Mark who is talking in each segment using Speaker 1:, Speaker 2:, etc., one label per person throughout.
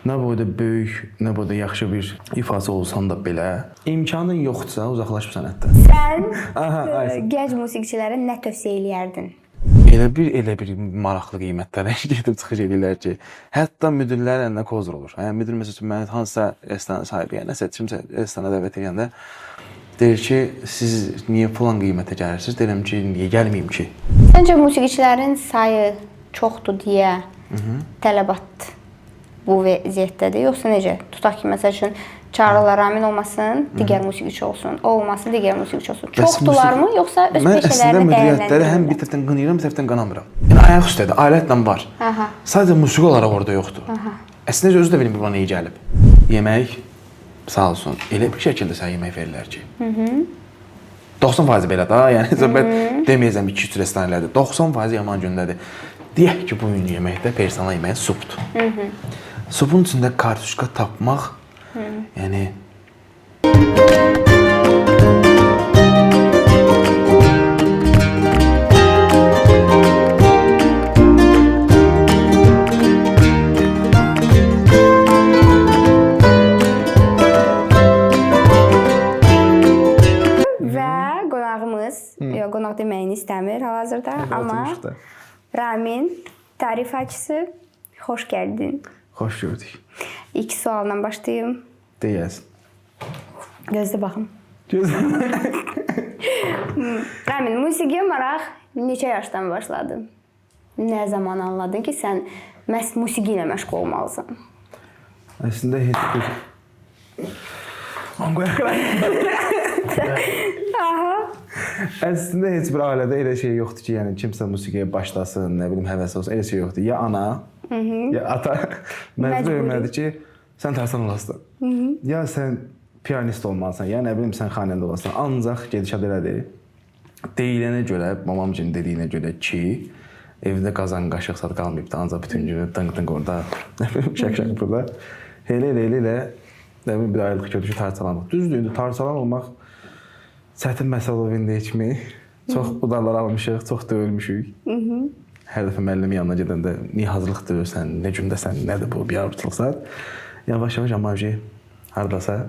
Speaker 1: nə boyda böyük, nə boyda yaxşı bir ifaçı olsan da belə, imkanın yoxdursa uzaqlaş bu sənətdən.
Speaker 2: Sən gənc musiqiçilərə nə tövsiyə eləyərdin?
Speaker 1: Elə bir maraqlı qiymətlərə gedib çıxış edirlər ki, hətta müdirlər əlinə kozur olur. Yəni müdir məsəl üçün məni hansısa restoran sahibi, yəni nəsə kimsə restorana dəvət edəndə deyir ki, siz niyə falan qiymətə gəlirsiniz? Deyirəm ki, niyə gəlməyim ki?
Speaker 2: Səncə musiqiçilərin sayı çoxdur deyə tələbat bu vəziyyətdədir, yoxsa necə? Tutaq ki, məsəl üçün çağrılara amin olmasın, digər musiqiçi olsun, o olmasın, digər musiqiçi olsun. Çoxdurlarmı, yoxsa öz peşələrini
Speaker 1: müdiriyyətləri həm bir tərəfdən qınayıram, bir tərəfdən qanamıram. Yəni ayaq üstədir, alətlə var. Sadəcə musiqi olaraq orada yoxdur. Əslində özü də bilmir buna nəyə gəlib. Yemək sağ olsun, elə bir şəkildə sənə yemək verirlər ki. 90% belə da, yəni söhbət deməyəcəm 2-3 restoranlardır. 90% yaman gündədir. Deyək ki, bu gün yeməkdə personal yeməyi supdur. Supun içində kartuşka tapmaq, yəni
Speaker 2: və qonağımız, yox, qonaq deməyini istəmir hal-hazırda, amma Ramin, tarifatçısı, xoş gəldin.
Speaker 1: Xoş gördük.
Speaker 2: İlk sualla başlayayım.
Speaker 1: Deyəsən.
Speaker 2: Gözlə baxım. Ramin, musiqiyə maraq neçə yaşdan başladın? Nə zaman anladın ki, sən məhz musiqi ilə məşğul olmalısan?
Speaker 1: Əslində heç bir... Əslində heç bir ailədə elə şey yoxdur ki, yəni kimsə musiqiyə başlasın, nə bilim həvəs olsun, elə şey yoxdur. Ya ana, ya ata məcbur eləməlidir ki, sən tərsan olasın. Ya sən pianist olmalısan, ya nə bilim sən xanəndə olasan. Ancaq gedişat elədir. Deyilənə görə, mamamcının dediyinə görə ki, evdə qazan qaşıq sad qalmayıbdı. Ancaq bütün günü dınq-dınq orada, nə bilim şək-şək burada. Elə, nə bilim bir aylıq götürüşü tarçalanmaq. Düzdür, tarçalan olmaq çətin məsələ olanda kimi çox udarlar almışıq, çox döyülmüşük. Hər dəfə müəllim yanına gedəndə niyə hazırlıq döyürsən, nə gündəsən, nədir bu, bir avırçılıqsan. Yavaş-yavaş amma haradasa.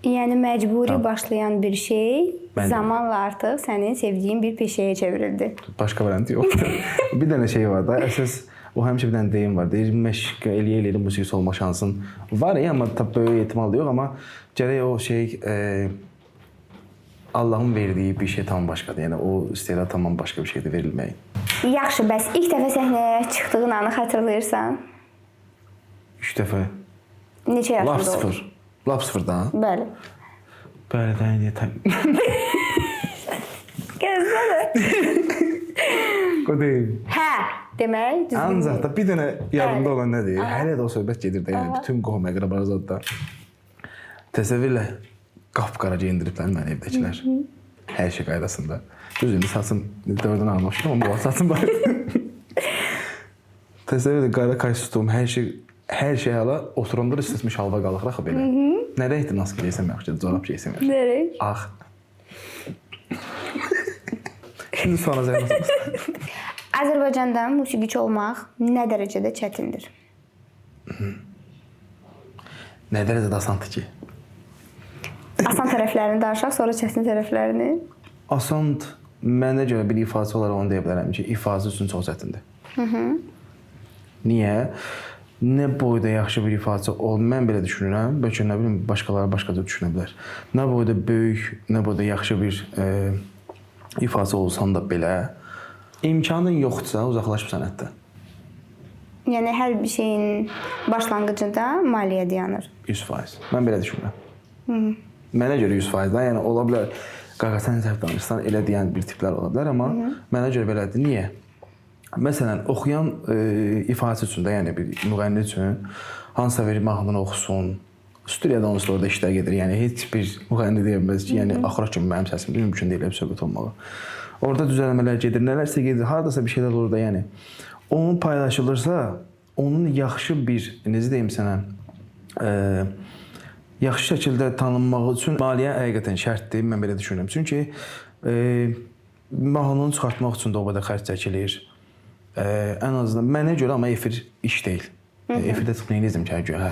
Speaker 2: Yəni məcburi başlayan bir şey zamanla artıq sənin sevdiyin bir peşəyə çevrildi.
Speaker 1: Başqa variant yoxdur. Bir dənə şey var da, əsas o həmişə bir dənə deyim var. Deyir, məşq eləyə-eləyə musiqisi olma şansın var ya, amma böyük ehtimal da yox, amma gərək o şey Allahın verdiyi bir şey tam başqadır. Yəni o istedad tamam başqa bir şeydir verilmək.
Speaker 2: Yaxşı, bəs ilk dəfə səhnəyə çıxdığın anı xatırlayırsan?
Speaker 1: 3 dəfə.
Speaker 2: Neçə yaşında
Speaker 1: oldun? Lap sıfırdan?
Speaker 2: Bəli.
Speaker 1: Bəli, də indi tam.
Speaker 2: Gəzmələ.
Speaker 1: O deyil.
Speaker 2: Hə, demək düzgün.
Speaker 1: Ancaq da bir dənə yadımda olan nədir? Hələ də o söhbət gedir də, yəni bütün qohum əqrabalar zadda. Təsəvvürlə qapqara geyindiriblər məni evdəkilər. Hər şey qaydasında. Düz indi saçım dördün almışdım, amma bu saçım var. Təsəvvürlə qara kostyum, hər şey hala oturanda da istismiş halva qalır axı belə. Nə rəngdir maska geysən yaxşıdır, corab geysən yaxşıdır.
Speaker 2: Nə rəng?
Speaker 1: Ağ. Şimdi sonra zəhmət.
Speaker 2: Azərbaycanda musiqiçi olmaq nə dərəcədə çətindir?
Speaker 1: Nə dərəcədə asandır ki?
Speaker 2: Asan tərəflərini danışaq, sonra çətin tərəflərini.
Speaker 1: Asan mənə görə bir ifaçı olaraq onu deyə bilərəm ki, ifaçı üçün çox çətindir. Niyə? Nə boyda yaxşı bir ifaçı ol, mən belə düşünürəm, bəlkə nə bilim başqaları başqa cür düşünə bilər. Nə boyda böyük, nə boyda yaxşı bir ifaçı olsan da belə, imkanın yoxdursa uzaqlaş bu sənətdən.
Speaker 2: Yəni hər bir şeyin başlanğıcında maliyyə dayanır.
Speaker 1: 100%. Mən belə düşünürəm. Mənə görə 100% da, yəni ola bilər qaqa sən səhv danışsan, elə deyən bir tiplər ola bilər, amma mənə görə belədir. Niyə? Məsələn, oxuyan ifaçı üçün də, yəni bir müğənni üçün hansısa bir mahnını oxusun, studiyada onsuz orada işlər gedir. Yəni heç bir müğənni deyə bilməz ki, yəni axıra kimi mənim səsim mümkün deyil söhbət olmağı. Orada düzəlmələr gedir, nələrsə gedir, hardasa bir şeylər olur da, yəni onun paylaşılırsa, onun yaxşı bir, necə deyim sənə, yaxşı şəkildə tanınmağı üçün maliyyə həqiqətən şərtdir, mən belə düşünürəm. Çünki mahnını çıxartmaq üçün də o qədər xərc çəkilir. Ən azından mənə görə amma efir iş deyil. Efirdə çıxıb nə edəcəm ki, hə.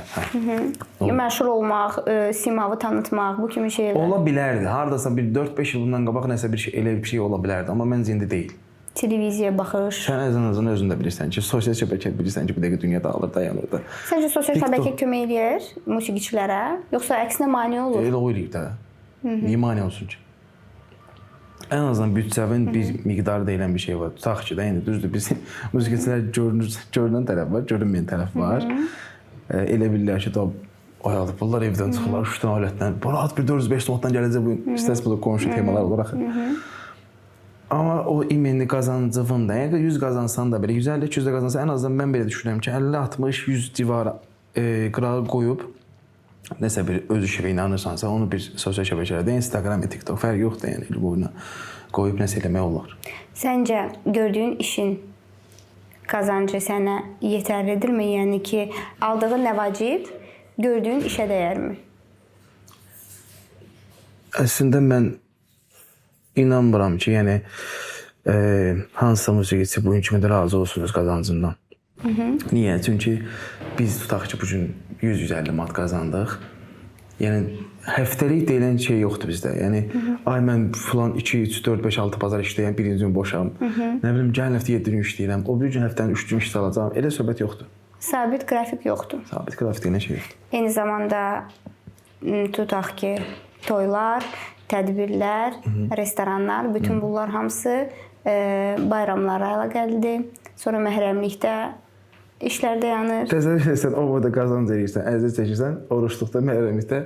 Speaker 2: Məşhur olmaq, simavı tanıtmaq, bu kimi şeylər.
Speaker 1: Ola bilərdi. Hardasa bir 4-5 il bundan qabaq nəsə bir şey, elə bir şey ola bilərdi, amma məncə indi deyil.
Speaker 2: Televiziyaya baxış.
Speaker 1: Sən azın özün də bilirsən ki, sosial şəbəkə bilirsən ki, bu dəqiqə dünya dağılır, dayanır da.
Speaker 2: Səncə sosial şəbəkə kömək edir musiqiçilərə, yoxsa əksinə mane olur?
Speaker 1: Elə o eləyir də. Niyə mane olsun ki? Ən azından büdcəvin bir miqdarı deyilən bir şey var. Tutaq ki, də indi düzdür, biz musiqiçilər görünən tərəf var, görünməyən tərəf var. Elə bilirlər ki, ayalıb, bunlar evdən çıxırlar, 3 dənə alətdən, rahat bir 400-500 manatdan gələcək bu, istəsə bu da qonşu temalar olur axı. Amma o imenli qazancığın da, yəni 100 qazansan da belə, 150-200 də qazansan, ən azından mən belə düşünürəm ki, 50-60-100 civarı qırağı qoyub, nəsə bir öz işinə inanırsansa, onu bir sosial şəbəkələrdə, Instagram, TikTok, fərq yoxdur, yəni boyuna qoyub nəsə eləmək olar.
Speaker 2: Səncə gördüyün işin qazancı sənə yetərlidirmi? Yəni ki, aldığın nə vacib, gördüyün işə dəyərmi?
Speaker 1: Əslində mən inanmıram ki, yəni hansısa musiqiçi bugünkü kimi də razı olsun öz qazancından. Niyə? Çünki biz tutaq ki, bugün 100-150 manat qazandıq. Yəni həftəlik deyilən şey yoxdur bizdə. Yəni ay mən filan 2, 3, 4, 5, 6 bazar işləyirəm, birinci gün boşam. Nə bilim, gələn həftə 7 gün işləyirəm. O bir gün həftənin 3 gün iş alacağam. Elə söhbət yoxdur.
Speaker 2: Sabit qrafik yoxdur.
Speaker 1: Sabit qrafik deyilən şey yoxdur.
Speaker 2: Eyni zamanda tutaq ki, toylar, tədbirlər, restoranlar, bütün bunlar hamısı bayramlara əlaqəlidir. Sonra məhrəmlikdə işlər dayanır.
Speaker 1: Təzə sən o boyda qazanc edirsən, əziyyət çəkirsən, oruçluqda, məhrəmlikdə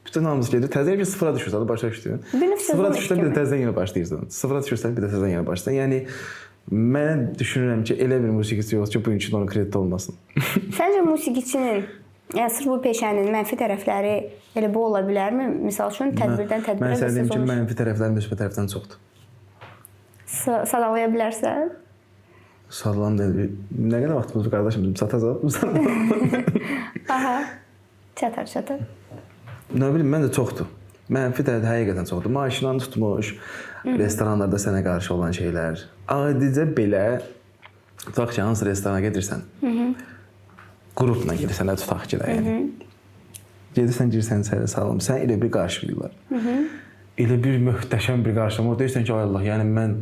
Speaker 1: bütün hamısı gedir. Təzə bir sıfıra düşürsən, başa düşdün. Sıfıra düşürsən, bir də təzədən yenə başlayırsan. Sıfıra düşürsən, bir də təzədən yenə başlayırsan. Yəni mən düşünürəm ki, elə bir musiqiçi yoxdur ki, bu üçün onun krediti olmasın.
Speaker 2: Səncə musiqiçinin, yəni sırf bu peşənin mənfi tərəfləri elə bu ola bilərmi? Misal üçün tədbirdən tədbirə
Speaker 1: mən sənə deyim ki, mənfi tərəfləri müsbət tərəfdən çoxdur.
Speaker 2: Sadalaya bilərsən?
Speaker 1: Sadalam deyil. Nə qədər vaxtımız var qardaşım, bizim satacaq.
Speaker 2: Aha. Çatar.
Speaker 1: Nə bilim, mən də çoxdur. Mənfi tərəfdə həqiqətən çoxdur. Maaşından tutmuş, restoranlarda sənə qarşı olan şeylər. Adicə belə, tutaq ki, hansı restorana gedirsən, qrupla gedirsən, tutaq ki, yəni. Gedirsən, girsən içəri salon, sən elə bir qarşılayırlar. Elə bir möhtəşəm bir qarşılama. Deyirsən ki, ay Allah, yəni mən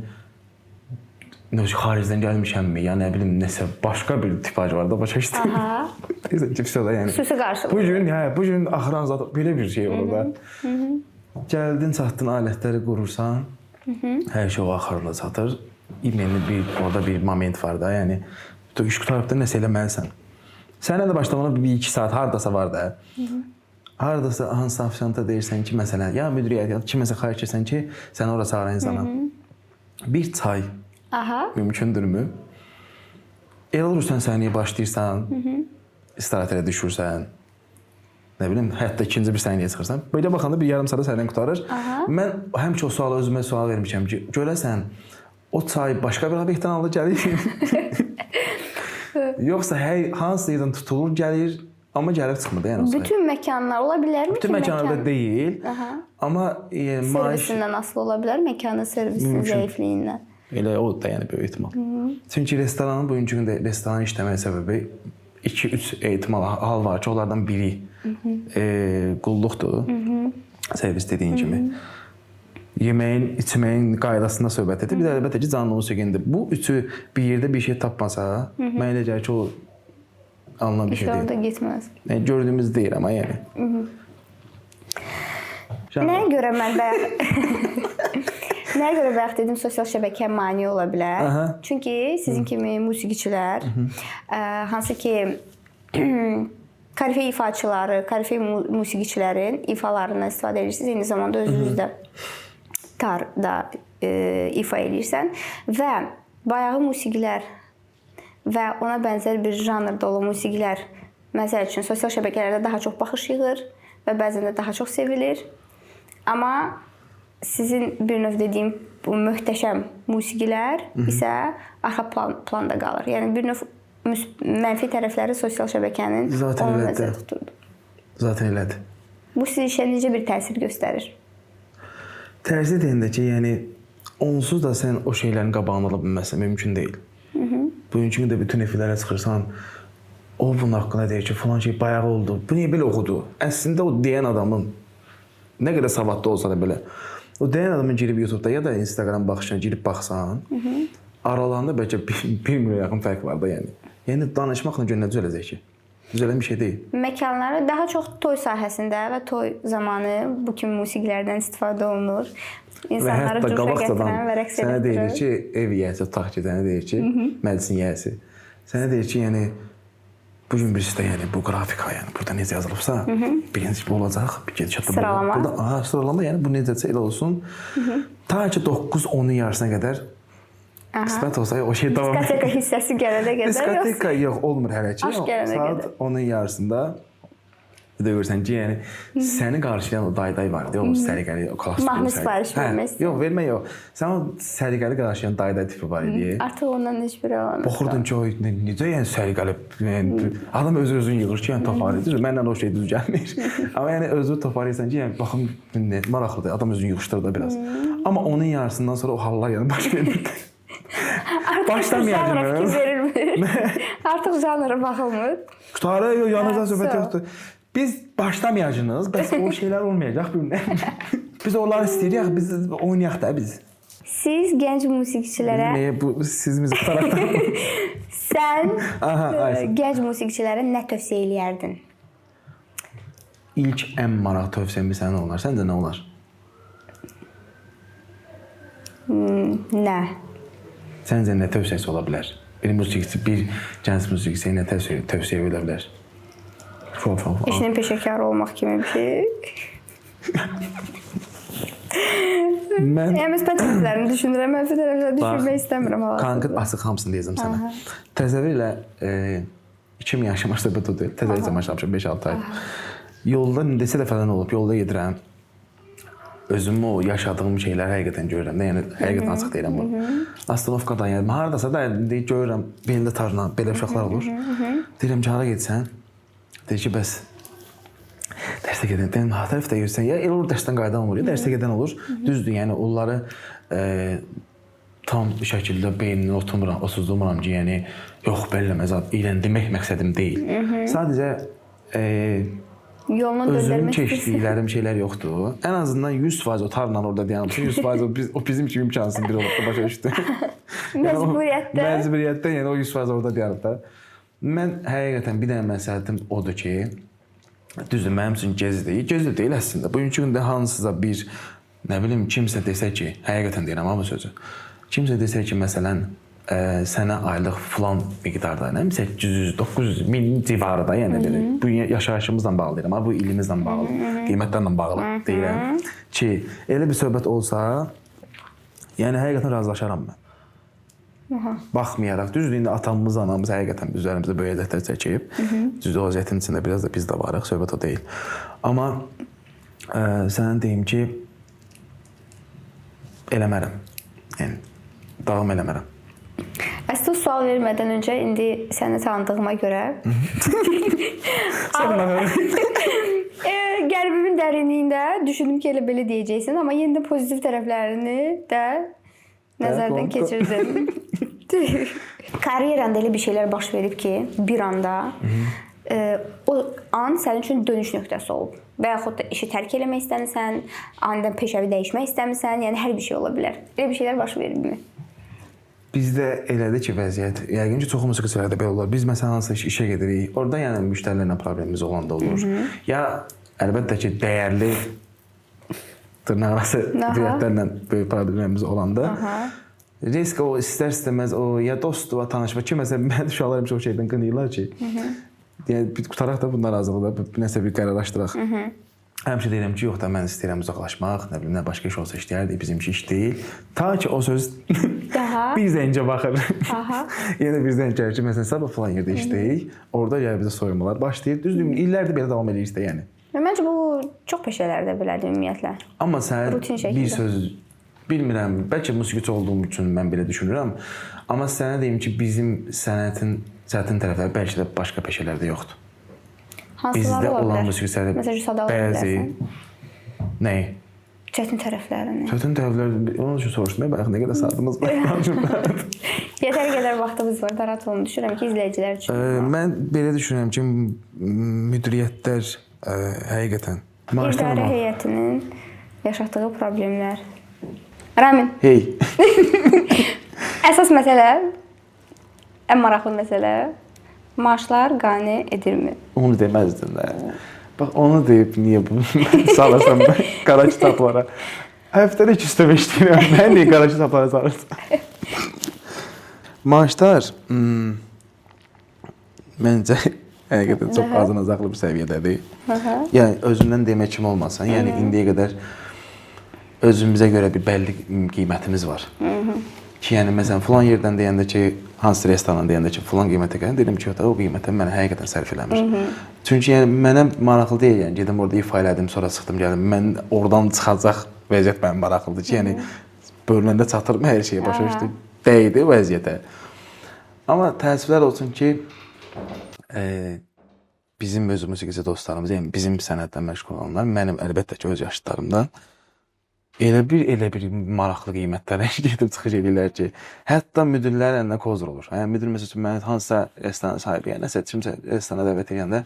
Speaker 1: xaricdən gəlmişəmmi, ya nə bilim, nəsə başqa bir tipaj var da, başa düşdün. Deyirsən ki, pis ola, yəni.
Speaker 2: Xüsusi qarşılıq.
Speaker 1: Bu gün axıran zat belə bir şey olur da. Gəldin, çatdın, alətləri qurursan, hər şey o axırında çatır. İmeni orada bir moment var da, yəni iş qutarıbda nəsə eləməlisən. Sənə də başlamana 1-2 saat hardasa var da. Hardasa hansı afisanta deyirsən ki, məsələn, ya müdiriyyət, ya kiməsə xahiş etsən ki, sən ora çağıran insana bir çay mümkündürmü? Elə olursan səhniyə başlayırsan, istirahət elə düşürsən, nə bilim, hətta ikinci bir səhniyə çıxırsan. Belə baxanda bir yarım saata səhniyə qutarır. Mən həmişə o sualı özümə sual vermişəm ki, görəsən o çay başqa bir obyektdən aldı gəlir? Yoxsa hansı yerdən tutulur, gəlir, amma gəlib çıxmır da, yəni o çay.
Speaker 2: Bütün məkanlar ola bilərmi ki?
Speaker 1: Bütün məkanlarda deyil, amma
Speaker 2: servisindən asılı ola bilər, məkanın servisinin zəifliyindən.
Speaker 1: Elə o da yəni böyük ehtimal. Çünki restoranın bugünkü gündə restoran işləməyə səbəbi 2-3 ehtimal hal var ki, onlardan biri qulluqdur, servis dediyin kimi. Yeməyin, içməyin qaydasında söhbət edir. Bir də əlbəttə ki, canlı musiqindir. Bu üçü bir yerdə bir şey tapmasa, mənə elə gəlir ki, o alınan bir şey deyil.
Speaker 2: İş orada getməz.
Speaker 1: Gördüyümüz deyil, amma yəni.
Speaker 2: Nəyə görə mən Nəyə görə bayaq dedim, sosial şəbəkə mane ola bilər? Çünki sizin kimi musiqiçilər, hansı ki, korifey ifaçıları, korifey musiqiçilərin ifalarından istifadə edirsiniz, eyni zamanda özünüz də tarda ifa edirsən və bayağı musiqilər və ona bənzər bir janrda olan musiqilər, məsəl üçün, sosial şəbəkələrdə daha çox baxış yığır və bəzən də daha çox sevilir. Amma sizin bir növ dediyim bu möhtəşəm musiqilər isə arxa planda qalır. Yəni bir növ mənfi tərəfləri sosial şəbəkənin onu nəzərdə tuturdu.
Speaker 1: Zaten elədir.
Speaker 2: Bu sizin işə necə bir təsir göstərir?
Speaker 1: Təsir deyəndə ki, yəni onsuz da sən o şeylərin qabağını ala bilməzsən, mümkün deyil. Bugünkü gündə bütün efirlərə çıxırsan, o bunun haqqında deyir ki, falan şey bayaq oldu. Bu niyə belə oxudu? Əslində o deyən adamın nə qədər savadlı olsa da belə, o deyən adamın girib YouTube-da ya da Instagram baxışına girib baxsan, aralarında bəlkə 1 milyon yaxın fərq var da yəni. Yəni danışmaqla gör nə düzələcək ki? Düzələn bir şey deyil.
Speaker 2: Məkanları daha çox toy sahəsində və toy zamanı bu kimi musiqilərdən istifadə olunur. İnsanları coşa gətirən və rəqs
Speaker 1: sənə deyir
Speaker 2: etdirir.
Speaker 1: ki, ev yiyəsi, tutaq ki, sənə deyir ki, məclisin yiyəsi. Sənə deyir ki, yəni bu gün birisi də yəni bu qrafika, yəni burada necə yazılıbsa, birinci bu olacaq, bir gedişatda
Speaker 2: Sıralama.
Speaker 1: burada sıralama, yəni bu necəsə elə olsun. Ta ki 9-10-un yarısına qədər qismət olsa o şey davam edir.
Speaker 2: Diskoteka hissəsi gələnə qədər
Speaker 1: Diskoteka yox, olmur hələ ki.
Speaker 2: Aşk gələnə
Speaker 1: Saat
Speaker 2: qədər.
Speaker 1: 10-un yarısında bir də görürsən ki, yəni səni qarşılayan o dayday var deyə, o səliqəli, o klassik.
Speaker 2: Mahnı sifariş vermək istəyir.
Speaker 1: Yox, vermə yox. Sən o səliqəli qarşılayan dayday tipi var idi.
Speaker 2: Artıq ondan heç biri olmur.
Speaker 1: Baxırdın ki, o necə yəni səliqəli, yəni adam özünü yığır ki, yəni toparlayır. Mənlə o şey düz gəlmir. Amma yəni özünü toparlayırsan ki, yəni baxım maraqlıdır. Adam özünü yığışdırır da biraz. Amma onun yarısından sonra o hallar yəni baş verir.
Speaker 2: Başlamayacağıq verilmir. Artıq janra baxılmır.
Speaker 1: Qutarı yanınızda söhbət yoxdur. Biz başlamayacağıq, bəs o şeylər olmayacaq bilmirəm. Biz onları istəyirik, biz oynayaq da biz.
Speaker 2: Siz gənc musiqiçilərə
Speaker 1: Bu sizimiz tərəfdən.
Speaker 2: sən
Speaker 1: Ayşə.
Speaker 2: gənc musiqiçilərə nə tövsiyə eləyərdin?
Speaker 1: İlk ən maraq tövsiyəm sənin olar. Səncə nə olar?
Speaker 2: Nə?
Speaker 1: Səncə nə tövsiyəsi ola bilər? Bir musiqiçi, bir gənc musiqiçiyə nə tövsiyə edə bilər?
Speaker 2: İşinin peşəkarı olmaq kimi bir şey.
Speaker 1: Mən
Speaker 2: Yəni müsbət tərəflərini düşünürəm, mənfi tərəfləri düşünmək istəmirəm hal-hazırda.
Speaker 1: konkret açıq hamısını deyəcəm sənə. Təsəvvür elə 2000 yaşım var söhbət o deyil. Təzə başlamışam 5-6 ay. Yolda neçə dəfədən olub, yolda gedirəm. Özümü o yaşadığım şeyləri həqiqətən görürəm. Yəni həqiqətən açıq deyirəm bunu. Astanovkadan yəni hardasa da görürəm belində tarla belə uşaqlar olur. Deyirəm ki, hara getsən? Deyir ki, bəs dərsə gedən, deyirəm, ha tərəfdə görsən, ya elə olur dərsdən qayıdan olur, ya dərsə gedən olur. Düzdür, yəni onları tam bir şəkildə beynini otuzdurmuram ki, yəni yox, belə məzad iyrəndirmək məqsədim deyil. Sadəcə
Speaker 2: Yolunu
Speaker 1: özümün
Speaker 2: döndərmək
Speaker 1: keçdiklərim şeylər yoxdur. Ən azından 100% o tarla orada dayanmışam. 100% o bizim kimi imkansız bir olub da başa düşdü.
Speaker 2: Məcburiyyətdə.
Speaker 1: Məcburiyyətdə, yəni o 100% orada dayanıb da. Mən həqiqətən bir dənə məsləhətim odur ki, düzdür, mənim üçün gec deyil əslində. Bugünkü gündə hansısa bir, nə bilim, kimsə desə ki, həqiqətən deyirəm amma sözü. Kimsə desə ki, məsələn, sənə aylıq filan miqdarda, 800, 900, 1000 civarında, yəni belə. Bu yaşayışımızla bağlı deyirəm, amma bu ilimizlə bağlı, qiymətlərlə bağlı deyirəm ki, elə bir söhbət olsa, yəni həqiqətən razılaşaram mən. Baxmayaraq, düzdür, indi atamız, anamız həqiqətən üzərimizdə böyük əziyyətlər çəkib. Düzdür, o əziyyətin içində biraz da biz də varıq, söhbət o deyil. Amma sənə deyim ki, eləmərəm. Yəni, davam eləmərəm.
Speaker 2: Əslində sual vermədən öncə indi səni tanıdığıma görə qəlbimin dərinliyində düşündüm ki, elə belə deyəcəksən, amma yenə də pozitiv tərəflərini də nəzərdən keçirdim. Karyeranda elə bir şeylər baş verib ki, bir anda o an sənin üçün dönüş nöqtəsi olub. Və yaxud da işi tərk eləmək istəmirsən, anidən peşəvi dəyişmək istəmirsən, yəni hər bir şey ola bilər. Elə bir şeylər baş veribmi?
Speaker 1: Bizdə elədir ki, vəziyyət, yəqin ki, çox musiqiçilərdə belə olur. Biz məsələn hansısa işə gedirik, orada yəni müştərilərlə problemimiz olanda olur. Ya əlbəttə ki, dəyərli dırnaqarası klientlərlə böyük problemimiz olanda risk o istər-istəməz o ya dostdur, tanışma kiməsə mən uşaqlar həmişə o şeydən qınayırlar ki, yəni bir qutaraq da bundan razılıqda nəsə bir qərarlaşdıraq. Həmişə deyirəm ki, yox da mən istəyirəm uzaqlaşmaq, nə bilim, nə başqa iş olsa işləyərdik, bizimki iş deyil. Ta ki o söz bir zəncə baxır. Yenə bir zəncə gəlir ki, məsələn, sabah falan yerdə işləyik, orada yəni bizə soyunmalar başlayır. Düzdür, illərdir belə davam edir də yəni.
Speaker 2: Məncə bu çox peşələrdə belədir ümumiyyətlə.
Speaker 1: Amma sən bir söz bilmirəm, bəlkə musiqiçi olduğum üçün mən belə düşünürəm. Amma sənə deyim ki, bizim sənətin çətin tərəfləri bəlkə də başqa peşələrdə yoxdur.
Speaker 2: Hansıları ola bilər?
Speaker 1: Məsələn,
Speaker 2: sadalıq bilərsən.
Speaker 1: Nəyi?
Speaker 2: Çətin tərəflərini.
Speaker 1: Çətin tərəfləri, onun üçün soruşmaya bayaq nə qədər saatımız var.
Speaker 2: Yetər qədər vaxtımız var. Darat olun. Düşünürəm ki, izləyicilər üçün.
Speaker 1: Mən belə düşünürəm ki, müdiriyyətlər həqiqətən
Speaker 2: İdarə heyətinin yaşadığı problemlər. Ramin.
Speaker 1: Hey.
Speaker 2: Əsas məsələ, ən maraqlı məsələ maaşlar qane edilmi?
Speaker 1: Onu deməzdin də. Bax, onu deyib niyə bunu salırsan qara kitablara? Həftədə 2 üstə işləyirəm. Mən niyə qara kitablara salırsan? Maaşlar məncə həqiqətən çox azınacaqlı bir səviyyədədir. Yəni özündən demək kimi olmasın. Yəni indiyə qədər özümüzə görə bir bəlli qiymətimiz var. Ki, yəni məsələn filan yerdən deyəndə ki, hansı restorandan deyəndə ki, filan qiymətə gələn dedim ki, o qiymətə mənə həqiqətən sərf eləmir. Çünki yəni mənə maraqlı deyil, yəni gedim orada ifa elədim, sonra çıxdım gəldim. Mən oradan çıxacaq vəziyyət mənim maraqlıdır ki, yəni bölməndə çatırmı hər şeyə başa düşdü. Dəydi vəziyyətə. Amma təəssüflər olsun ki, bizim öz musiqiçi dostlarımız, yəni bizim sənətlə məşğul olanlar, mənim əlbəttə ki, öz yaşlarımdan elə bir maraqlı qiymətlərə gedib çıxış edirlər ki, hətta müdirlər əlinə kozur olur. Yəni müdir məsəl üçün mənə hansısa restoran sahibi, yəni nəsə kimsə restorana dəvət edəndə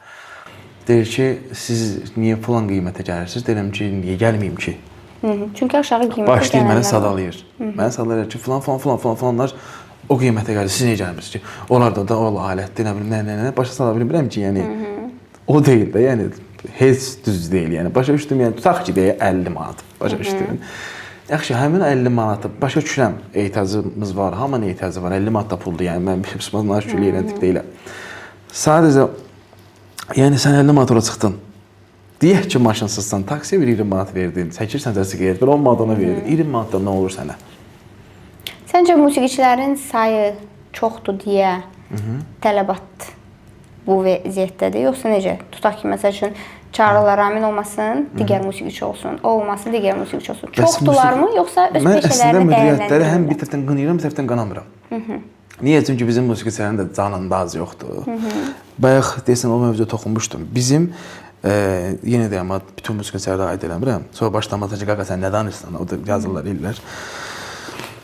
Speaker 1: deyir ki, siz niyə falan qiymətə gəlirsiniz? Deyirəm ki, niyə gəlməyim ki?
Speaker 2: Çünki aşağı qiymətə gələnlər
Speaker 1: başlayır mənə sadalayır. Mənə sadalayır ki, falanlar o qiymətə gəlir. Siz niyə gəlmirsiniz ki? Onlar da o alətdir, nə bilim, nə başa sala bilmirəm ki, yəni o deyil də, yəni heç düz deyil, yəni başa düşdüm, yəni tutaq ki, deyə 50 manat, başa düşdüm. Yaxşı, həmin 50 manatı başa düşürəm, ehtiyacımız var, hamının ehtiyacı var, 50 manat da puldur, yəni mən pişmanlar şükür eləyən tip deyiləm. Sadəcə, yəni sən 50 manat ora çıxdın, deyək ki, maşınsızsan, taksiyə bir 20 manat verdin, çəkirsən siqaret, bir 10 manat ona verdin, 20 manat da nə olur sənə?
Speaker 2: Səncə musiqiçilərin sayı çoxdur deyə tələbat bu vəziyyətdədir, yoxsa necə? Tutaq ki, məsəl üçün çağrılara amin olmasın, digər musiqiçi olsun, o olmasın, digər musiqiçi olsun. Çoxdurlarmı, yoxsa öz peşələrini
Speaker 1: Mən əslində müdiriyyətləri həm bir
Speaker 2: dəyərləndirirlər?
Speaker 1: tərəfdən qınayıram, bir tərəfdən qanamıram. Niyə? Çünki bizim musiqiçilərin də canında az yoxdur. Bayaq deyəsən o mövzuya toxunmuşdum. Bizim yenə deyəm, bütün musiqiçilərə aid eləmirəm. Sonra başlamasa ki, qaqa sən nə danışırsan, o da yazırlar, ellər.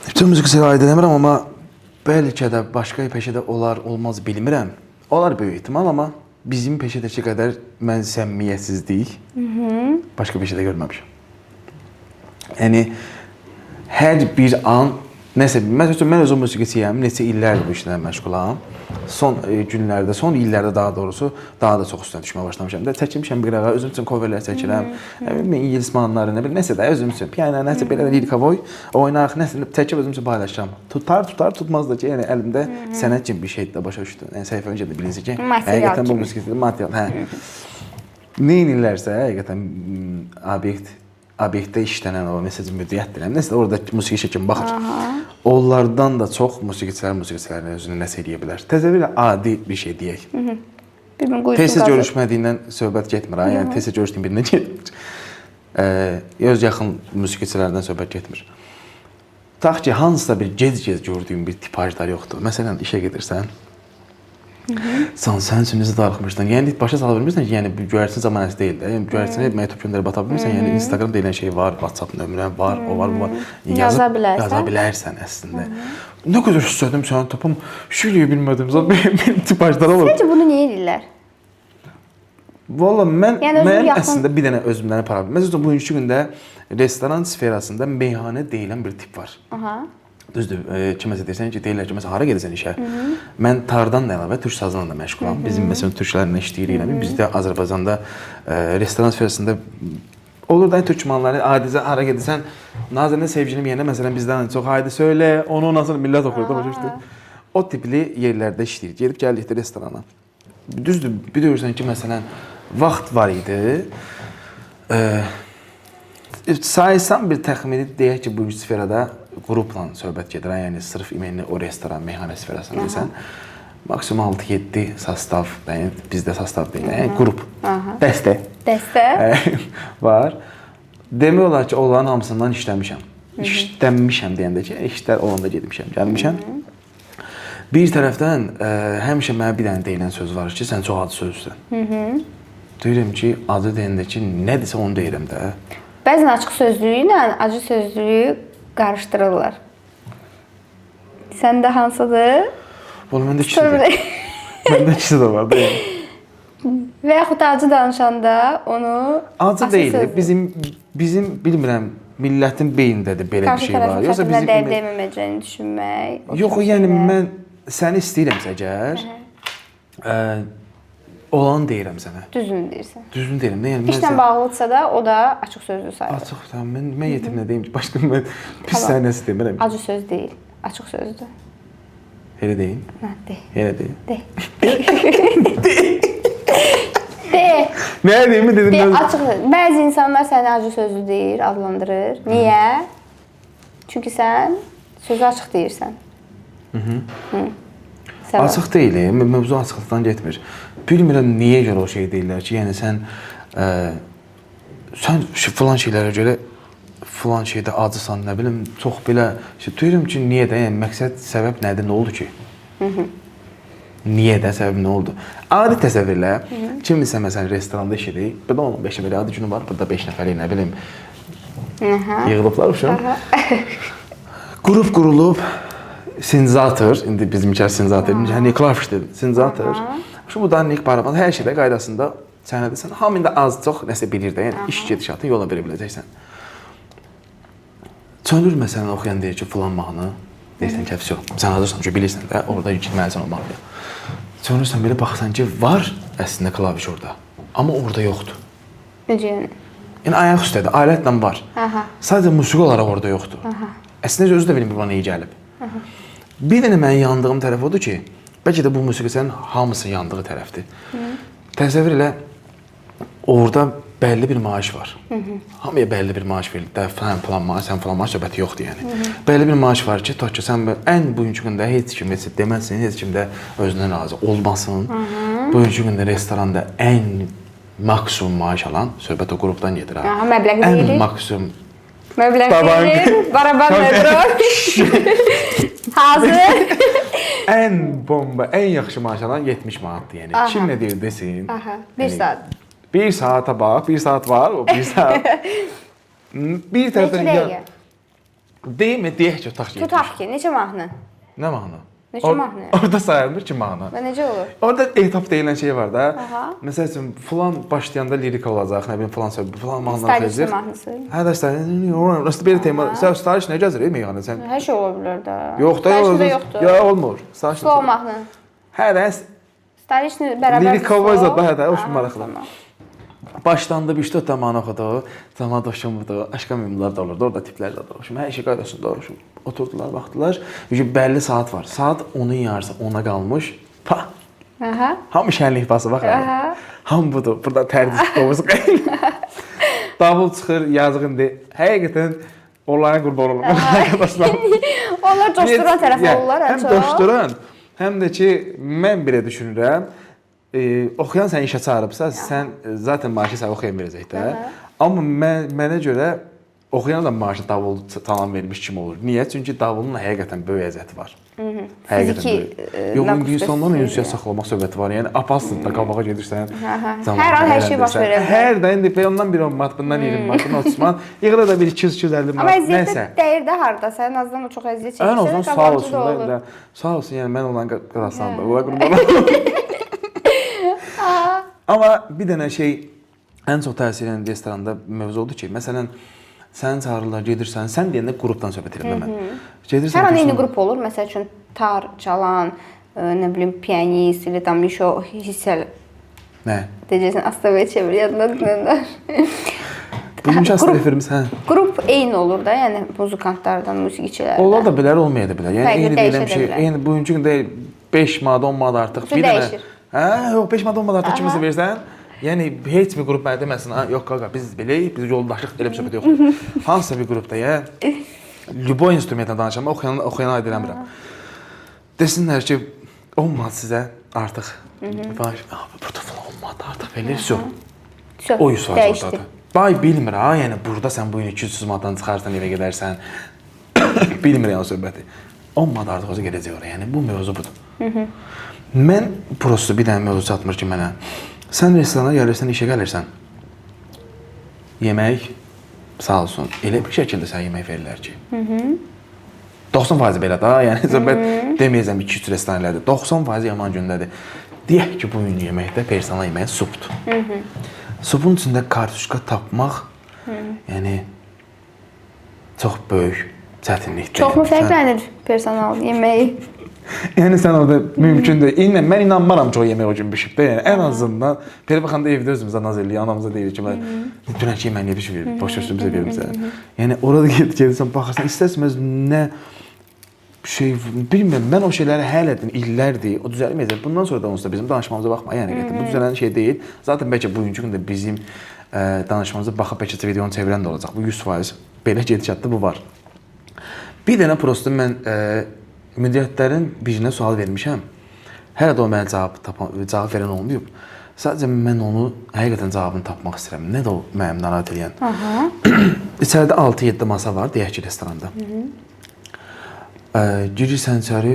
Speaker 1: Bütün musiqiçilərə aid eləmirəm, amma bəlkə də başqa peşədə olar, olmaz bilmirəm. Olar böyük ehtimal, amma bizim peşədəki qədər mən səmimiyyətsizlik başqa peşədə görməmişəm. Yəni, hər bir an, nəsə, məsələn, mən özüm musiqiçiyəm, neçə illərdir bu işlərlə məşğulam. Son günlərdə, son illərdə daha doğrusu, daha da çox üstünə düşməyə başlamışam. Çəkmişəm bir ara, özüm üçün coverlər çəkirəm. İngilis mahnıları, nəsə də özüm üçün, piano, nəsə belə lirika voy, oynaq, nəsə çəkib özüm üçün paylaşıram. Tutar, tutmaz da ki, yəni əlimdə sənət kimi bir şeydir də başa düşdün. Yəni səhifə öncə də bilinsin ki, həqiqətən bu musiqiçidir, material, nə inirlərsə, həqiqətən obyektdə işlənən o mesaj müdiriyyətdir. Nəsə orada musiqi şəkilən baxır. Onlardan da çox musiqiçilərin özünü nəsə eləyə bilər. Təzə bir adi bir şey deyək. Tez-tez görüşmədiyindən söhbət getmir. Yəni tez-tez görüşdüyün birindən getmir. Öz yaxın musiqiçilərdən söhbət getmir. Tutaq ki, hansısa bir gec-gec gördüyün bir tipajlar yoxdur. Məsələn, işə gedirsən. Sən üçün necə darıxmışsan? Yəni başa sala bilmirsən ki, yəni göyərçin zamanəsi deyil də. Yəni göyərçinə məktub göndərib ata bilmirsən. Yəni Instagram deyilən şey var, WhatsApp nömrən var, o var, bu var.
Speaker 2: Yaza
Speaker 1: bilərsən əslində. Nə qədər istədim səni tapım, şüləyə bilmədim. Zaten tipajlar olur.
Speaker 2: Səncə bunu niyə edirlər?
Speaker 1: Valla mən əslində bir dənə özümdən para bilməm. Məsələn, bugünkü gündə restoran sferasında meyxana deyilən bir tip var. Düzdür, kiməsə deyirsən ki, deyirlər ki, məsələn, hara gedirsən işə? Mən tardan da əlavə türk sazıyla da məşğulam. Bizim, məsələn, türklərlə işləyirik. Bizdə Azərbaycanda restoran sferasında olur da türk mahnıları, adicə hara gedirsən, Nazirində sevgilim yerinə, məsələn, bizdən çox haydi söylə, onu nasıl millət oxuyur da başa düşdü. O tipli yerlərdə işləyirik. Gedib gəldik restorana. Düzdür, bilirsən ki, məsələn, vaxt var idi. Sayısam bir təxmini deyək ki, bu sferada qrupla söhbət gedir. Yəni sırf imeni o restoran, meyxana sferasında desən, maksimum 6-7 sastav, yəni bizdə sastav deyil, yəni qrup, dəstə var. Demək olar ki, onların hamısından işləmişəm. İşlənmişəm deyəndə ki, işlər olanda gedmişəm, gəlmişəm. Bir tərəfdən həmişə mənə bir dənə deyilən söz var ki, sən çox acı sözlüsən. Deyirəm ki, acı deyəndə ki, nədirsə onu deyirəm də.
Speaker 2: Bəzən açıq sözlüyü ilə acı sözlüyü qarışdırırlar. Səndə hansıdır?
Speaker 1: Oğlum məndə ikisi də. Məndə ikisi də var da yəni.
Speaker 2: Və yaxud da acı danışanda onu
Speaker 1: Acı deyil. Bizim bilmirəm millətin beynindədir belə bir şey var.
Speaker 2: Yoxsa
Speaker 1: bizim
Speaker 2: deməyəcəyini düşünmək.
Speaker 1: Yox, yəni mən səni istəyirəmsə əgər olan deyirəm sənə.
Speaker 2: Düzünü deyirsən.
Speaker 1: Düzünü deyirəm. Yəni mən
Speaker 2: İşlə bağlıdsa da o da açıq sözlü sayılır.
Speaker 1: açıq tamam. Mən yetim nə deyim ki, başqa mən pis sənəsi demirəm.
Speaker 2: Acı söz deyil, açıq sözdür.
Speaker 1: Elə deyim.
Speaker 2: Hə, deyil.
Speaker 1: Elə deyim.
Speaker 2: De.
Speaker 1: Nə deyim dedim
Speaker 2: De,
Speaker 1: mən.
Speaker 2: açıq. Bəzi insanlar səni acı sözlü deyir, adlandırır. Niyə? Çünki sən sözü açıq deyirsən.
Speaker 1: Açıq deyil, mövzu açıqlıqdan getmir. Bilmirəm niyə görə o şey deyirlər ki, yəni sən filan şeylərə görə filan şeydə acısan, nə bilim, çox belə deyirəm ki, niyə də, yəni məqsəd, səbəb nədir, nə oldu ki? Niyə də, səbəb nə oldu? Adi təsəvvürlə, kimsə məsələn restoranda işidir, burada 15 belə adi günü var, burada 5 nəfərlik, nə bilim, yığılıblar uşaq. Qrup qurulub, sinzator, indi bizimkilər sinzator, yəni klavişdir, sinzator. Şu bu danik baraban hər şeydə qaydasında sənədə hamı indi az çox nəsə bilir də, yəni iş gedişatını yola verə biləcəksən. Çönür məsələn oxuyan deyir ki, filan mahnı, deyirsən ki, yox, sən hazırsan ki, bilirsən də, orada girməlisən o mahnıya. Çönürsən belə baxsan ki, var əslində klaviş orada, amma orada yoxdur.
Speaker 2: Necə yəni?
Speaker 1: Yəni ayaq üstədir, alətlə var. Sadəcə musiqi olaraq orada yoxdur. Əslində özü də bilmir buna iyi gəlib. Bir dənə mənim yandığım tərəf odur ki, bəlkə də bu musiqi sənin hamısının yandığı tərəfdir. Təsəvvür elə, orada bəlli bir maaş var. Hamıya bəlli bir maaş verilir. Sən falan maaş söhbəti yoxdur yəni. Bəlli bir maaş var ki, tutaq ki, sən ən bugünkü gündə heç kim deməsin, heç kim də özündən razı olmasın. Bugünkü gündə restoranda ən maksimum maaş alan söhbət o qrupdan gedir.
Speaker 2: Məbləğ deyilir.
Speaker 1: Ən maksimum.
Speaker 2: Məbləğ deyilir. Barabar metro. Hazır.
Speaker 1: Ən bomba, ən yaxşı maaş alan 70 manatdır yəni. Kim nə deyir desin.
Speaker 2: Bir saat.
Speaker 1: Bir saata bax, bir saat var, o bir saat. Bir tərəfdən
Speaker 2: dəqiqə.
Speaker 1: Deyilmi, deyək ki, tutaq ki.
Speaker 2: Tutaq ki, neçə mahnı?
Speaker 1: Nə mahnı?
Speaker 2: Neçə mahnı?
Speaker 1: Orada sayılmır ki mahnı.
Speaker 2: Və necə olur?
Speaker 1: Orada etap deyilən şey var da. Məsəl üçün, filan başlayanda lirik olacaq, nə bilim, filan söhbət, filan mahnı olacaq.
Speaker 2: Stylist mahnısı.
Speaker 1: Hə də stylist, belə tema. Sən stylist nə gəzir, meyxana sən?
Speaker 2: Hər şey ola bilər də.
Speaker 1: Yox da,
Speaker 2: yoxdur.
Speaker 1: Ya olmur.
Speaker 2: Slow mahnı.
Speaker 1: Hə də.
Speaker 2: Stylist bərabər.
Speaker 1: Lirik olacaq da, hə də, o maraqlı. Başlandı, bir işte tamam oxudu, tamam doşum budur, aşka mümlər də olurdu, orada tiplər də oluşum, hər şey qaydasında oluşum. Oturdular, baxdılar, bəlli saat var, saat 10-un yarısı, 10-a qalmış, pa! Hamı şənlik bası, bax yəni. Hamı budur, burada tərdiz qovuzu qayın. Davul çıxır, yazıq indi, həqiqətən onların qurban olum, arkadaşlar.
Speaker 2: Onlar coşduran tərəf olurlar,
Speaker 1: həm coşduran, həm də ki, mən belə düşünürəm, oxuyan sən işə çağırıbsa, sən zaten maaşı sən oxuyan verəcək də. Amma mənə görə oxuyan da maaşı davul tamam vermiş kimi olur. Niyə? Çünki davulun həqiqətən böyük əzəti var.
Speaker 2: Fiziki
Speaker 1: yox, insanlarla ünsiyyət saxlamaq söhbəti var. Yəni apasın da qabağa gedirsən.
Speaker 2: Hər an hər şey baş verə bilər.
Speaker 1: Hər də indi ondan bir 10 manat, bundan 20 manat, bundan 30 manat, yığıla da bir 200-250 manat.
Speaker 2: Amma əziyyət dəyir də harda. Sən azdan o çox əziyyət çəkirsən.
Speaker 1: Ən azından sağ olsun da. Sağ olsun, yəni mən olan qadasam da. Ola qurban. Amma bir dənə şey ən çox təsir edən restoranda mövzu oldu ki, məsələn, sən çağırırlar, gedirsən, sən deyəndə qrupdan söhbət edirəm mən.
Speaker 2: Hər an eyni qrup olur, məsəl üçün tar çalan, nə bilim, pianist, ilə tam bir hissəl.
Speaker 1: Nə?
Speaker 2: Deyəcəksən, Astavaya çevir, yadına dönər.
Speaker 1: Bugünkü Astavayafirimiz, hə.
Speaker 2: Qrup eyni olur da, yəni muzikantlardan, musiqiçilərdən.
Speaker 1: Olar da bilər, olmaya da bilər. Yəni eyni deyiləm
Speaker 2: şey,
Speaker 1: yəni bugünkü gündə 5 manat, 10 manat artıq.
Speaker 2: Bir dəyişir.
Speaker 1: Hə, yox, 5 manat, 10 manat artıq kimisə versən, yəni heç bir qrup mənə deməsin, yox qaqa, biz beləyik, biz yoldaşlıq, elə bir söhbət yoxdur. Hansısa bir qrupda, lübo instrumentlə danışam, oxuyana aid eləmirəm. Desinlər ki, 10 manat sizə artıq, burada falan 10 manat artıq verilir, o 100 var oradadır. Bay bilmir ha, yəni burada sən bu gün 200 manatdan çıxarsan, evə gedərsən, bilmir yəni söhbəti. 10 manat artıq olsa gedəcək oraya, yəni bu mövzu budur. Mən prosto bir dənə mövzu çatmır ki mənə. Sən restorana gəlirsən, işə gəlirsən. Yemək, sağ olsun, elə bir şəkildə sənə yemək verirlər ki. 90% belə da. Yəni söhbət deməyəcəm 2-3 restoranlardır. 90% yaman gündədir. Deyək ki, bu gün yeməkdə personal yeməyin supdur. Supun içində kartuşka tapmaq yəni çox böyük çətinlikdir.
Speaker 2: Çoxmu fərqlənir personal yeməyi?
Speaker 1: Yəni sən orada mümkündür. Mən inanmaram ki, o yemək o gün bişib də. Yəni ən azından belə baxanda evdə özümüzə naz eləyirik, anamıza deyirik ki, mən dünənki yeməyi niyə bişirir? Boş ver bizə verirsən. Yəni orada gedirsən, baxırsan, istəsəməz nə şey bilmirəm. Mən o şeyləri hələ də illərdir, o düzəlməyəcək. Bundan sonra da onsuz da bizim danışmamıza baxma. Yəni bu düzələn şey deyil. Zaten bəlkə bugünkü gündə bizim danışmamıza baxıb bəlkə videonu çevirən də olacaq. Bu 100% belə gedişatda bu var. Bir dənə prosto mən müdiriyyətlərin birinə sual vermişəm. Hələ də o mənə cavab verən olmayıb. Sadəcə mən onu həqiqətən cavabını tapmaq istəyirəm. Nə də o mənim narahat edən. İçəridə 6-7 masa var, deyək ki, restoranda. Girirsən içəri,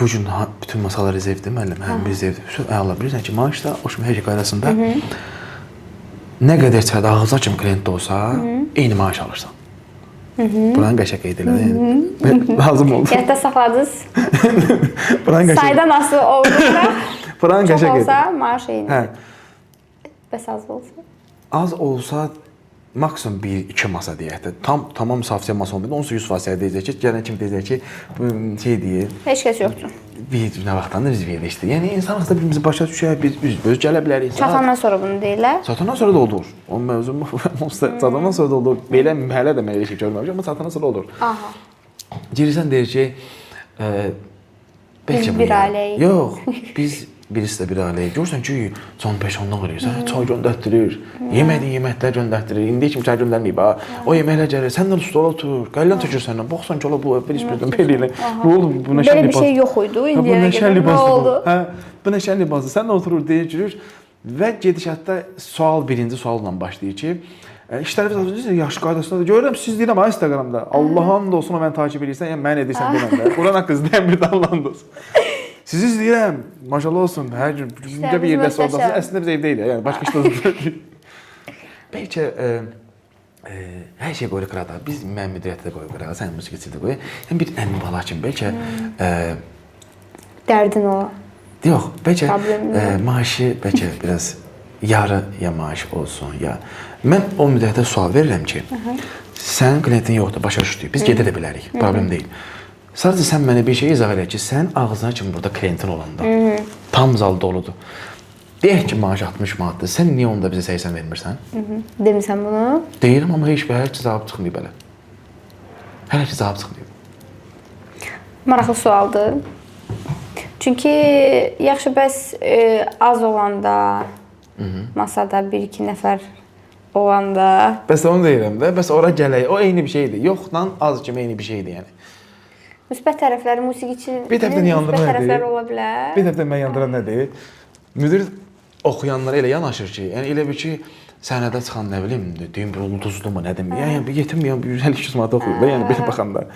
Speaker 1: bu gün bütün masalar rezervdir, müəllim, həm bir rezervdir. Əla bilirsən ki, maaşda, o kimi hər şey qaydasında nə qədər içəridə ağızlar kimi klient də olsa, eyni maaş alırsan. Buranı qəşəng qeyd elədim. Lazım oldu.
Speaker 2: Yadda saxladınız.
Speaker 1: Sayda
Speaker 2: nasıl olursa, çox olsa maaş eyni. Bəs az olsa?
Speaker 1: Az olsa maksimum 1-2 masa deyək də. Tamam müsafisə masa olmayıb. Onsuz 100% deyəcək ki, gələn kimi deyəcək ki, bu şey deyir.
Speaker 2: Heç kəs yoxdur.
Speaker 1: Bir nə vaxtdan biz verilişdir. Yəni insan vaxtda birimizi başa düşər, biz üz-göz gələ bilərik.
Speaker 2: Çatandan sonra bunu deyirlər.
Speaker 1: Çatandan sonra da olur. O mövzu çatandan sonra da olur. Belə hələ də mən elə şey görməmişəm, amma çatandan sonra olur.
Speaker 2: Aha.
Speaker 1: Girirsən deyir ki,
Speaker 2: biz bir ailəyik.
Speaker 1: Yox, biz birisi də bir ailəyik. Görürsən ki, can peşondan qırırsan, çay göndərtdirir, yeməkdən yeməklər göndərtdirir. İndi kimi çay göndərməyib ha. O yeməklər gəlir, səndən stola otur, qaylan tökür səndən. Baxsan ki, ola bu birdən belə ilə. Bu oldu, bu nə şən libas.
Speaker 2: Belə bir şey yox idi indiyə qədər.
Speaker 1: Nə oldu? Hə, bu nə şən libasdır. Sən oturur, deyir, və gedişatda birinci sualla başlayır ki, işləriniz yaxşı qaydasındadır. Görürəm siz deyirəm ha Instagramda. Allah'ın da olsun o məni takip edirsən, yəni mən edirsən deməm də. Quran haqqı izləyən bir də Allah'ın da olsun. Sizi izləyirəm. Maşallah olsun. Hər gün gündə bir yerdə oradasınız. Əslində biz evdə yəni başqa işdə. Bəlkə hər şey qoyuruq qırada. Biz mən müdiriyyətdə qoyuruq qırada, sən musiqiçidə qoy. Yəni bir əmin bala kimi bəlkə
Speaker 2: dərdin o.
Speaker 1: Yox, bəlkə maaşı bəlkə biraz yarı ya maaş olsun ya. Mən o müddətdə sual verirəm ki, sənin klientin yoxdur, başa düşdük. Biz gedə də bilərik. Problem deyil. Sadəcə sən mənə bir şey izah elə ki, sən ağzına kimi burada klientin olanda tam zal doludur. Deyək ki, maaş 60 manatdır. Sən niyə onda bizə 80 vermirsən?
Speaker 2: Demisən bunu?
Speaker 1: Deyirəm, amma heç bir cavab çıxmayıb hələ. Hələ ki, cavab çıxmayıb.
Speaker 2: Maraqlı sualdır. Çünki yaxşı bəs az olanda, masada 1-2 nəfər olanda...
Speaker 1: Bəs onu deyirəm də, bəs ora gələk, o eyni bir şeydir. Yoxla az kimi eyni bir şeydir yəni.
Speaker 2: Müsbət tərəfləri musiqiçinin
Speaker 1: müsbət
Speaker 2: tərəfləri ola bilər.
Speaker 1: Bir tərəfdən mən yandıran nədir? Müdir oxuyanlara elə yanaşır ki, yəni elə bir ki, səhnədə çıxan nə bilim, deyim bir ulduzlu mu, nə demir? Yəni yetim 150-200 manat oxuyur da, yəni belə baxanda.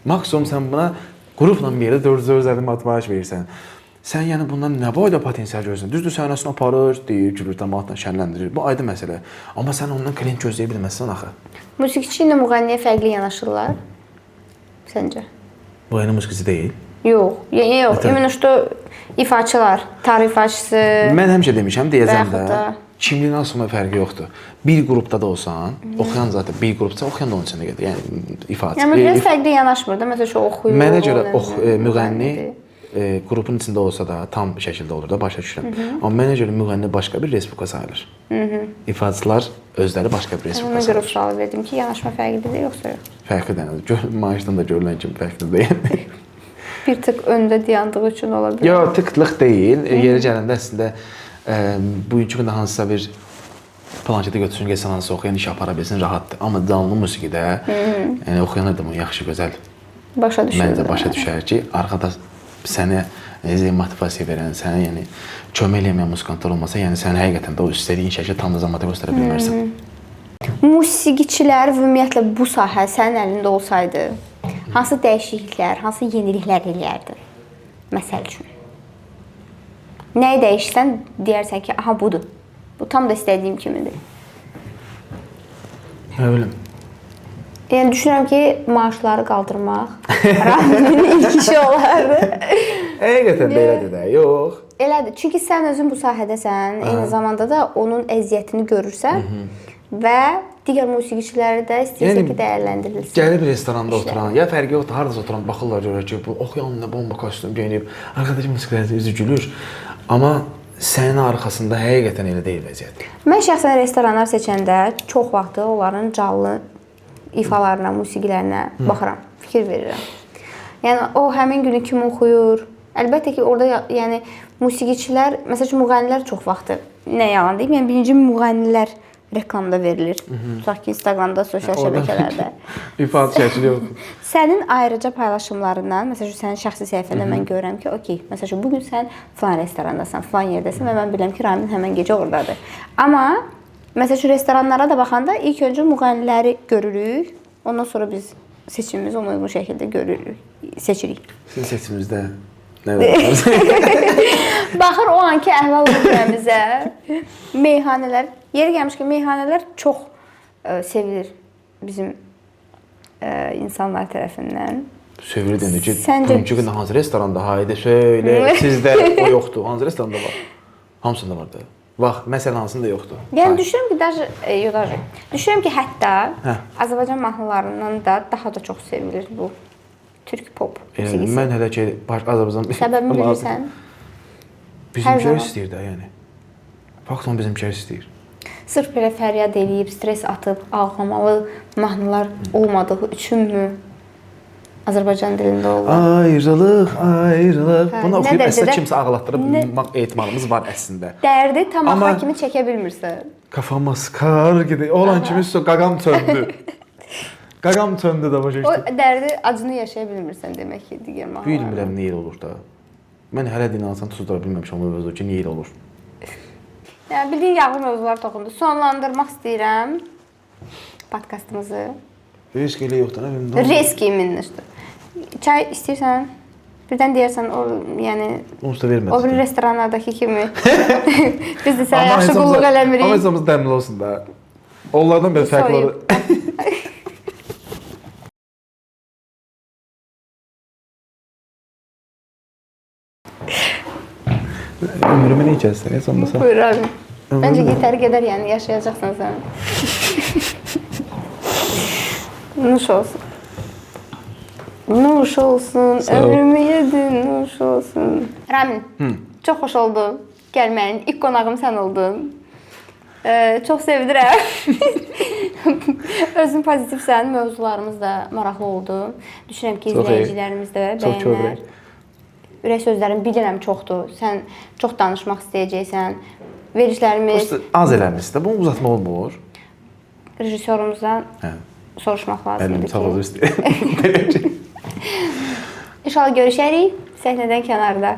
Speaker 1: Maksimum sən buna qrupla bir yerdə 450 manat maaş verirsən. Sən yəni bundan nə boyda potensial görürsən? Düzdür, səhnəsini aparır, deyir, gülür, cəmaatla şənləndirir. Bu aydın məsələ. Amma sən ondan klient gözləyə bilməzsən axı.
Speaker 2: Musiqiçi ilə müğənniyə fərqli yanaşırlar. Səncə?
Speaker 1: Bu yeni musiqiçi deyil.
Speaker 2: Yox. Ümumiyyətlə ifaçılar, tarif ifaçısı.
Speaker 1: Mən həmişə demişəm, deyəcəm də. Kimliyin asılma fərqi yoxdur. Bir qrupda da olsan, oxuyan zaten bir qrupda oxuyan da onun içində gedir. Yəni ifaçı.
Speaker 2: Yəni biraz fərqli yanaşmır da. Məsələn, oxuyur.
Speaker 1: Mənə görə müğənni qrupun içində olsa da tam şəkildə olur da, başa düşürəm. Amma mənə görə müğənni başqa bir respublika sayılır. İfaçılar özləri başqa bir respublika sayılır.
Speaker 2: Ona görə sual verdim ki, yanaşma fərqlidir yoxsa yox?
Speaker 1: Fərqlidir. Maaşdan da görülən kimi fərqlidir.
Speaker 2: Bir tık öndə dayandığı üçün ola bilər.
Speaker 1: Yox, tıklıq deyil. Yeri gələndə əslində bugünkü gündə hansısa bir planşetə götürsün, gəlsən hansısa oxuyan iş apara bilsin, rahatdır. Amma canlı musiqidə yəni oxuyanlar da bunu yaxşı, gözəl məncə başa düşər ki, arxada sənə motivasiya verən, sənə yəni kömək eləməyən musikantlar olmasa, yəni səni həqiqətən də o istədiyin şəkildə tam da zamata göstərə bilmərsən.
Speaker 2: Musiqiçilər və ümumiyyətlə bu sahə sənin əlində olsaydı, hansı dəyişikliklər, hansı yeniliklər eləyərdin? Məsəl üçün. Nəyi dəyişsən, deyərsən ki, aha budur. Bu tam da istədiyim kimidir.
Speaker 1: Nə bilim.
Speaker 2: Yəni düşünürəm ki, maaşları qaldırmaq Raminin ilk işi olardı.
Speaker 1: Həqiqətən də elədir də, yox.
Speaker 2: Elədir. Çünki sən özün bu sahədəsən, eyni zamanda da onun əziyyətini görürsən və digər musiqiçiləri də istəyirsən ki, dəyərləndirilsin.
Speaker 1: Gəlib restoranda oturan, ya fərqi yoxdur, hardasa oturan baxırlar görür ki, bu oxuyan nə bomba kostyum geyinib, arxadakı musiqilərdə üzü gülür. Amma sənin arxasında həqiqətən elə deyil vəziyyət.
Speaker 2: Mən şəxsən restoranlar seçəndə çox vaxt onların canlı ifalarına, musiqilərinə baxıram, fikir verirəm. Yəni o həmin günü kim oxuyur? Əlbəttə ki, orada yəni musiqiçilər, məsələn, müğənnilər çox vaxt nə yalan deyim, yəni birinci müğənnilər reklamda verilir. Tutaq ki, Instagramda, sosial şəbəkələrdə.
Speaker 1: İfadə şəkli yoxdur.
Speaker 2: Sənin ayrıca paylaşımlarından, məsələn, sənin şəxsi səhifəndə mən görürəm ki, okey, məsələn, bu gün sən falan restorandasan, falan yerdəsən və mən bilirəm ki, Ramin həmin gecə oradadır. Amma məsələn, restoranlara da baxanda ilk öncə müğənniləri görürük, ondan sonra biz seçimimizi ona uyğun şəkildə görürük, seçirik.
Speaker 1: Sizin seçiminizdə nə var?
Speaker 2: Baxır o anki əhval-ruhiyyəmizə, meyxanələr, yeri gəlmiş ki, meyxanələr çox sevilir bizim insanlar tərəfindən.
Speaker 1: Sevilir dendi ki,
Speaker 2: Səncə
Speaker 1: bugünkü gün hansı restoranda, haydi söylə, sizdə o yoxdur, hansı restoranda var? Hamısında var da. Bax, məsələn, hansında yoxdur?
Speaker 2: Yəni düşünürəm ki, düşünürəm ki, hətta Azərbaycan mahnılarından da daha da çox sevilir bu türk pop musiqisi.
Speaker 1: Mən hələ ki, Azərbaycan...
Speaker 2: Səbəbini bilirsən?
Speaker 1: Bizimkilər istəyir də, yəni. Faktən bizimkilər istəyir.
Speaker 2: Sırf belə fəryad eləyib, stres atıb, ağlamalı mahnılar olmadığı üçünmü Azərbaycan dilində olur?
Speaker 1: Ayrılıq, ayrılıq. Bunu oxuyub əslində kimsə ağlatdırıb ehtimalımız var əslində.
Speaker 2: Dərdi tam axar kimi çəkə bilmirsən.
Speaker 1: Kafama sıkar gidiyor. Olan kimi qaqam söndü. Qaqam söndü də başa
Speaker 2: O
Speaker 1: düşdüm.
Speaker 2: dərdi, acını yaşaya bilmirsən demək ki, digər mahnılar.
Speaker 1: Bilmirəm niyə elə olur da. Mən hələ dinləsən tuzdura bilməmişəm o mövzu ki, niyə elə olur.
Speaker 2: Yəni bildiyin yağlı mövzular toxundu. Sonlandırmaq istəyirəm podkastımızı.
Speaker 1: Risk elə yoxdur, nə?
Speaker 2: Risk minmişdi. Çay istəyirsən? Birdən deyərsən, yəni
Speaker 1: Onsuz da vermədi.
Speaker 2: o bir restoranlardakı kimi biz də sənə yaxşı qulluq eləmirik.
Speaker 1: Amma hesabımız dəmli olsun da. Onlardan belə fərqləri. Ömrümü nə içərsən, hesabımasa?
Speaker 2: Buyur abi. Məncə yetər qədər, yəni yaşayacaqsan sən. Nuş olsun. Nuş olsun, ömrümü yedin, nuş olsun. Ramin, çox xoş oldu gəlməyin. İlk qonağım sən oldun. Çox sevinirəm. Özün pozitivsən, mövzularımız da maraqlı oldu. Düşünürəm ki, izləyicilərimiz də bəyənər. Ürək sözlərin bilirəm çoxdur. Sən çox danışmaq istəyəcəksən. Vericilərimiz...
Speaker 1: Az eləmişsə də, bunu uzatmaq olmur.
Speaker 2: Rejissorumuzdan soruşmaq lazımdır ki...
Speaker 1: Sağ olun istəyir.
Speaker 2: İnşallah görüşərik səhnədən kənarda.